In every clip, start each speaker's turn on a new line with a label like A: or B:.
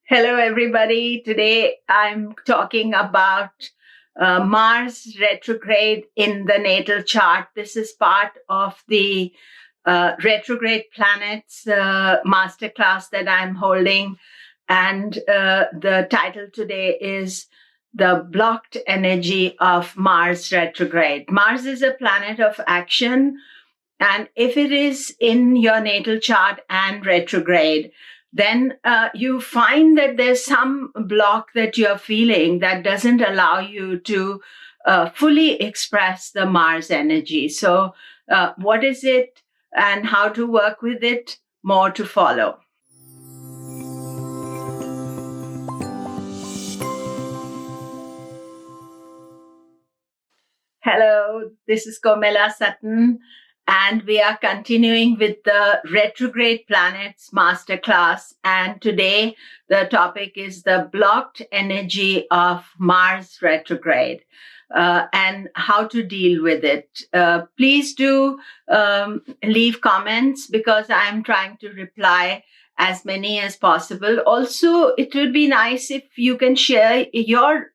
A: Hello, everybody. Today I'm talking about Mars retrograde in the natal chart. This is part of the Retrograde Planets Masterclass that I'm holding. And the title today is The Blocked Energy of Mars Retrograde. Mars is a planet of action. And if it is in your natal chart and retrograde, then you find that there's some block that you're feeling that doesn't allow you to fully express the Mars energy. So, what is it and how to work with it? More to follow. Hello, this is Komilla Sutton, and we are continuing with the Retrograde Planets Masterclass. And today, the topic is the blocked energy of Mars retrograde and how to deal with it. Please do leave comments because I'm trying to reply as many as possible. Also, it would be nice if you can share your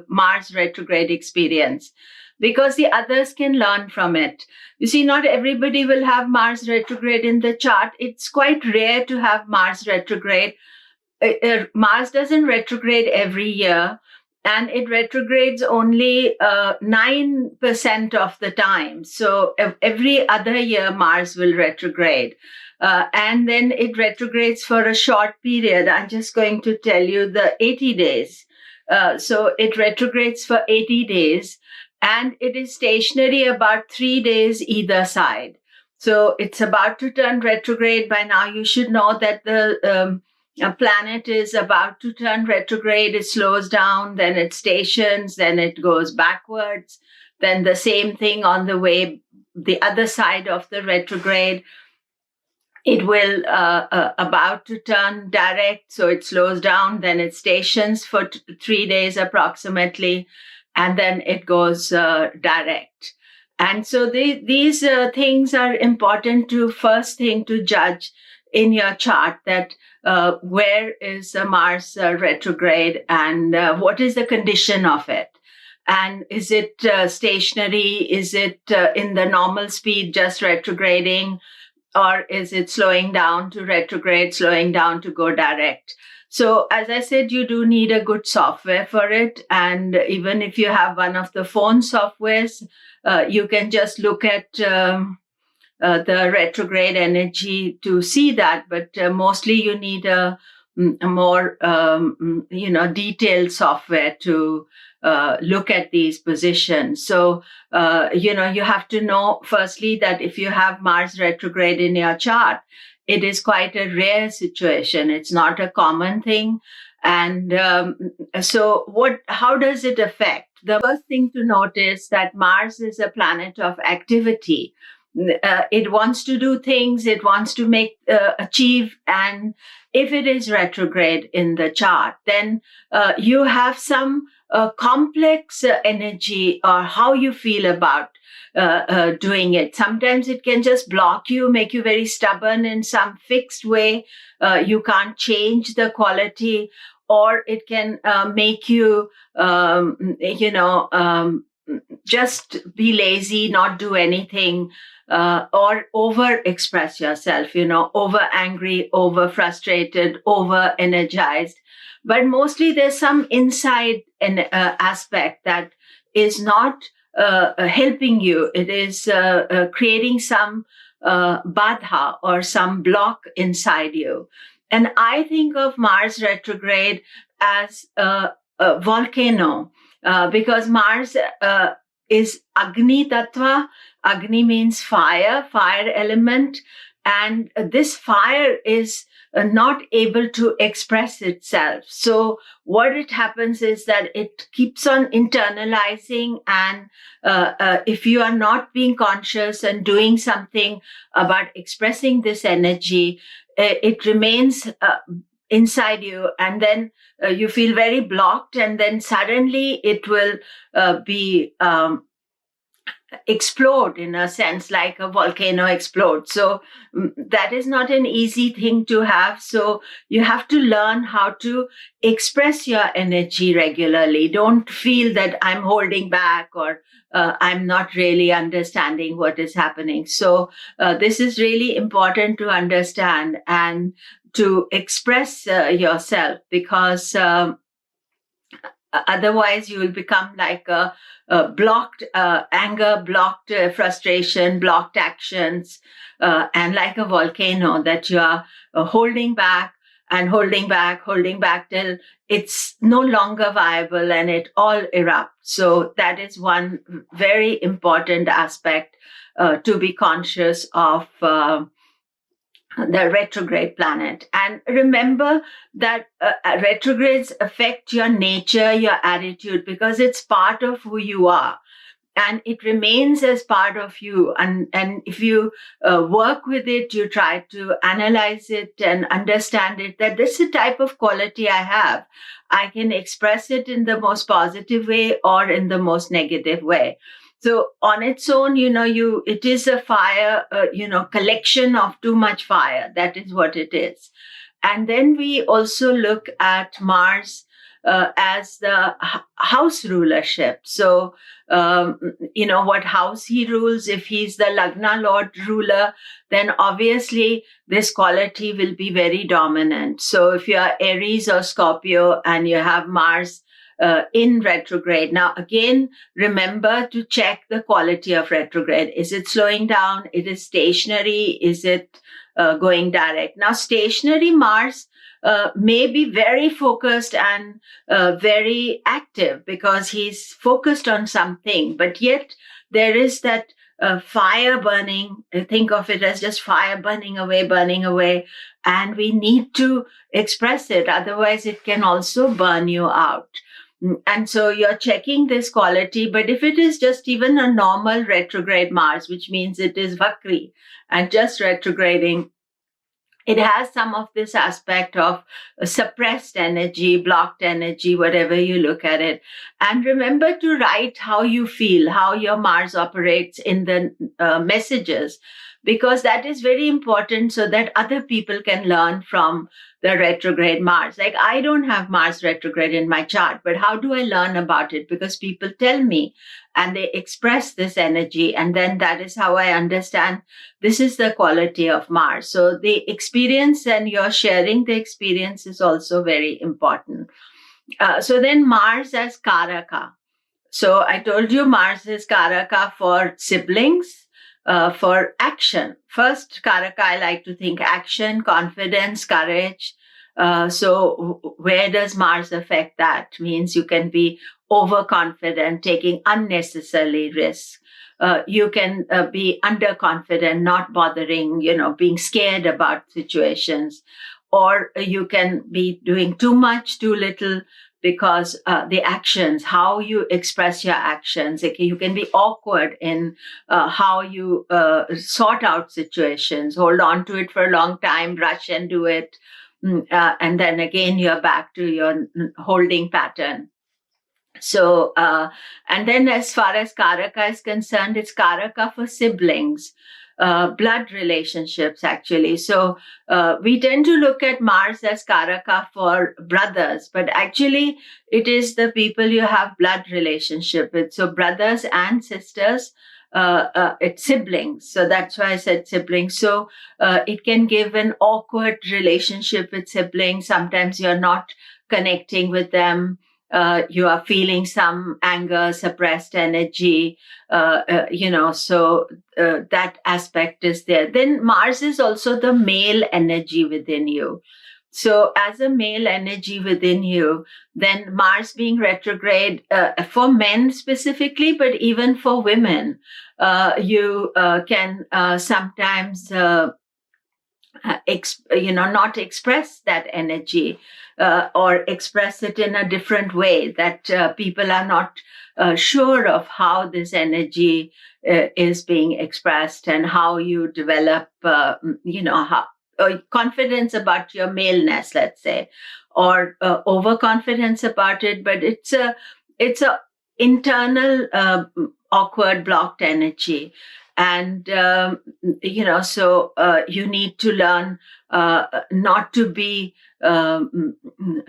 A: Mars retrograde experience, because the others can learn from it. You see, not everybody will have Mars retrograde in the chart. It's quite rare to have Mars retrograde. Mars doesn't retrograde every year, and it retrogrades only 9% of the time. So every other year, Mars will retrograde. And then it retrogrades for a short period. I'm just going to tell you the 80 days. So it retrogrades for 80 days. And it is stationary about 3 days either side. So it's about to turn retrograde. By now, you should know that the planet is about to turn retrograde. It slows down, then it stations, then it goes backwards. Then the same thing on the way, the other side of the retrograde. It will about to turn direct, so it slows down, then it stations for 3 days approximately, and then it goes direct. And so these things are important to first thing to judge in your chart, that where is the Mars retrograde and what is the condition of it. And is it stationary? Is it in the normal speed, just retrograding? Or is it slowing down to retrograde, slowing down to go direct? So, as I said, you do need a good software for it. And even if you have one of the phone softwares, you can just look at the retrograde energy to see that. But mostly you need a more, detailed software to look at these positions. So, you have to know firstly that if you have Mars retrograde in your chart, it is quite a rare situation. It's not a common thing. And how does it affect? The first thing to note is that Mars is a planet of activity. It wants to do things, it wants to achieve. And if it is retrograde in the chart, then you have some complex energy or how you feel about doing it. Sometimes it can just block you, make you very stubborn in some fixed way. You can't change the quality, or it can make you, just be lazy, not do anything, or over express yourself, over angry, over frustrated, over energized. But mostly there's some inside aspect that is not helping you. It is creating some badha or some block inside you. And I think of Mars retrograde as a volcano, because Mars is Agni Tattva. Agni means fire element. And this fire is not able to express itself. So what it happens is that it keeps on internalizing, and if you are not being conscious and doing something about expressing this energy, it remains inside you, and then you feel very blocked, and then suddenly it will be explode in a sense, like a volcano explodes. So that is not an easy thing to have. So you have to learn how to express your energy regularly. Don't feel that I'm holding back or I'm not really understanding what is happening. So this is really important to understand and to express yourself, because otherwise you will become like a blocked anger, blocked frustration, blocked actions, and like a volcano that you are holding back and holding back till it's no longer viable and it all erupts. So that is one very important aspect to be conscious of the retrograde planet. And remember that retrogrades affect your nature, your attitude, because it's part of who you are. And it remains as part of you. And if you work with it, you try to analyze it and understand it, that this is a type of quality I have. I can express it in the most positive way or in the most negative way. So on its own, it is a fire, collection of too much fire. That is what it is. And then we also look at Mars as the house rulership. So, what house he rules. If he's the Lagna Lord ruler, then obviously this quality will be very dominant. So if you are Aries or Scorpio and you have Mars in retrograde. Now, again, remember to check the quality of retrograde. Is it slowing down? Is it stationary? Is it going direct? Now, stationary Mars may be very focused and very active because he's focused on something, but yet there is that fire burning. Think of it as just fire burning away, and we need to express it. Otherwise, it can also burn you out. And so you're checking this quality, but if it is just even a normal retrograde Mars, which means it is Vakri and just retrograding, it has some of this aspect of suppressed energy, blocked energy, whatever you look at it. And remember to write how you feel, how your Mars operates in the messages, because that is very important so that other people can learn from the retrograde Mars. Like, I don't have Mars retrograde in my chart, but how do I learn about it? Because people tell me and they express this energy. And then that is how I understand this is the quality of Mars. So the experience and you're sharing the experience is also very important. So then Mars as Karaka. So I told you Mars is Karaka for siblings. For action. First, Karaka, I like to think action, confidence, courage. So where does Mars affect that? Means you can be overconfident, taking unnecessary risks. You can be underconfident, not bothering, being scared about situations. Or you can be doing too much, too little, because the actions, how you express your actions, you can be awkward in how you sort out situations, hold on to it for a long time, rush and do it. And then again, you're back to your holding pattern. So, and then as far as Karaka is concerned, it's Karaka for siblings. Blood relationships, actually. So we tend to look at Mars as Karaka for brothers, but actually it is the people you have blood relationship with. So brothers and sisters, it's siblings. So that's why I said siblings. So it can give an awkward relationship with siblings. Sometimes you're not connecting with them. You are feeling some anger, suppressed energy, so that aspect is there. Then Mars is also the male energy within you. So as a male energy within you, then Mars being retrograde for men specifically, but even for women, you can sometimes not express that energy or express it in a different way, that people are not sure of how this energy is being expressed and how you develop, confidence about your maleness, let's say, or overconfidence about it. But it's a internal awkward blocked energy. And, so you need to learn not to be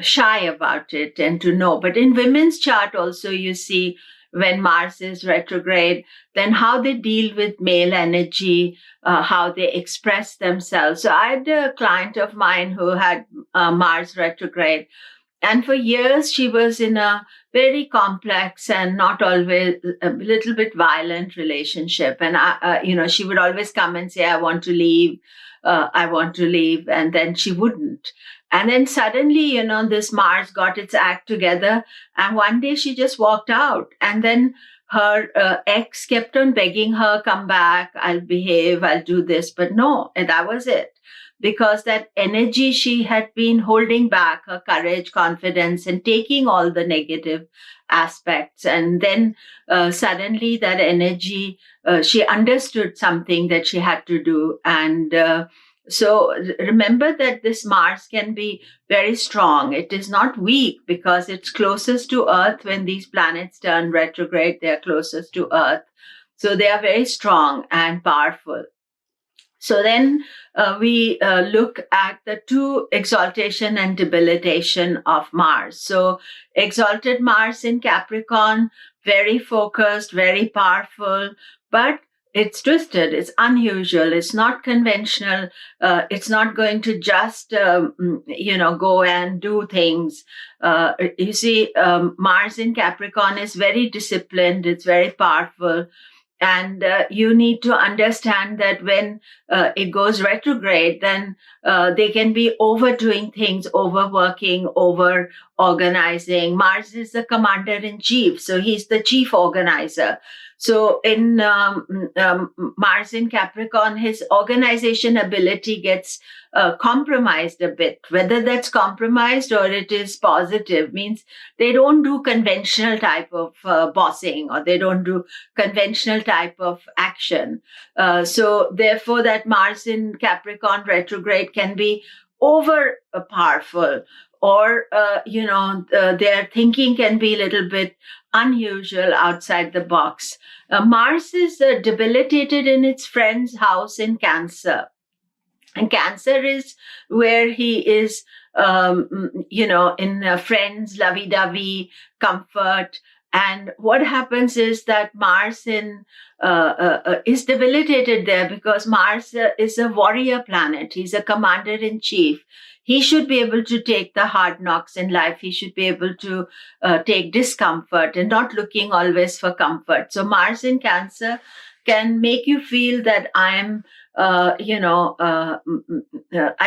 A: shy about it and to know. But in women's chart also, you see when Mars is retrograde, then how they deal with male energy, how they express themselves. So I had a client of mine who had Mars retrograde. And for years, she was in a very complex and not always a little bit violent relationship. And, she would always come and say, I want to leave. I want to leave. And then she wouldn't. And then suddenly, this Mars got its act together. And one day she just walked out. And then her ex kept on begging her, come back, I'll behave, I'll do this. But no, and that was it. Because that energy she had been holding back, her courage, confidence, and taking all the negative aspects. And then suddenly that energy, she understood something that she had to do. And so remember that this Mars can be very strong. It is not weak because it's closest to Earth. When these planets turn retrograde, they're closest to Earth. So they are very strong and powerful. So then we look at the two exaltation and debilitation of Mars. So exalted Mars in Capricorn, very focused, very powerful, but it's twisted, it's unusual, it's not conventional, it's not going to just, go and do things. You see, Mars in Capricorn is very disciplined, it's very powerful. And you need to understand that when it goes retrograde, then they can be overdoing things, overworking, over organizing. Mars is the commander in chief, so he's the chief organizer. So in Mars in Capricorn, his organization ability gets compromised a bit. Whether that's compromised or it is positive means they don't do conventional type of bossing, or they don't do conventional type of action. So therefore that Mars in Capricorn retrograde can be over powerful, or their thinking can be a little bit unusual, outside the box. Mars is debilitated in its friend's house in Cancer. And Cancer is where he is, in friends, lovey-dovey, comfort. And what happens is that Mars is debilitated there because Mars is a warrior planet. He's a commander-in-chief. He should be able to take the hard knocks in life. He should be able to take discomfort and not looking always for comfort. So Mars in Cancer can make you feel that I'm, I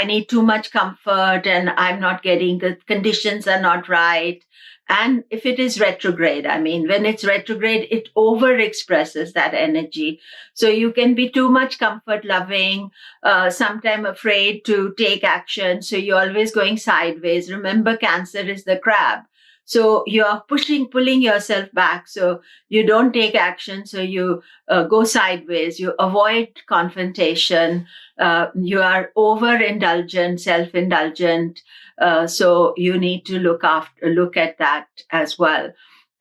A: need too much comfort and I'm not getting, the conditions are not right. And if it is retrograde, when it's retrograde, it overexpresses that energy. So you can be too much comfort loving, sometimes afraid to take action. So you're always going sideways. Remember, Cancer is the crab. So you're pulling yourself back. So you don't take action. So you go sideways. You avoid confrontation. You are overindulgent, self-indulgent. So you need to look at that as well.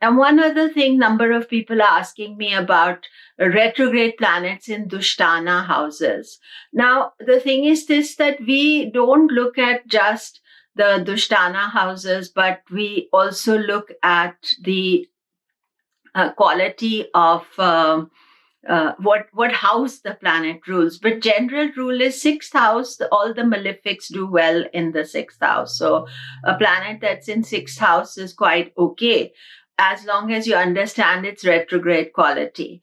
A: And one other thing, number of people are asking me about retrograde planets in Dusthana houses. Now, the thing is this, that we don't look at just the Dusthana houses, but we also look at the quality of what house the planet rules. But general rule is sixth house. All the malefics do well in the sixth house. So a planet that's in sixth house is quite okay, as long as you understand its retrograde quality.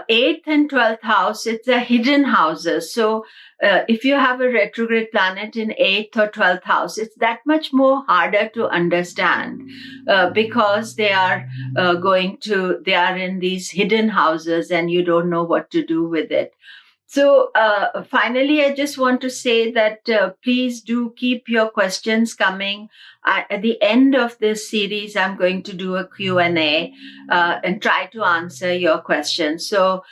A: Eighth and 12th house, it's a hidden houses. So if you have a retrograde planet in 8th or 12th house, it's that much more harder to understand because they are in these hidden houses and you don't know what to do with it. So finally, I just want to say that please do keep your questions coming. At the end of this series, I'm going to do a Q&A and try to answer your questions. So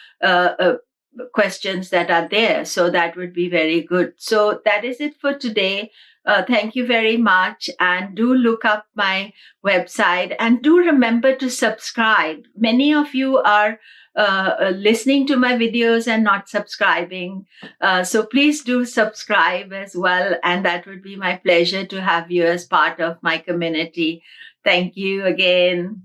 A: questions that are there. So that would be very good. So that is it for today. Thank you very much. And do look up my website and do remember to subscribe. Many of you are listening to my videos and not subscribing. So please do subscribe as well. And that would be my pleasure to have you as part of my community. Thank you again.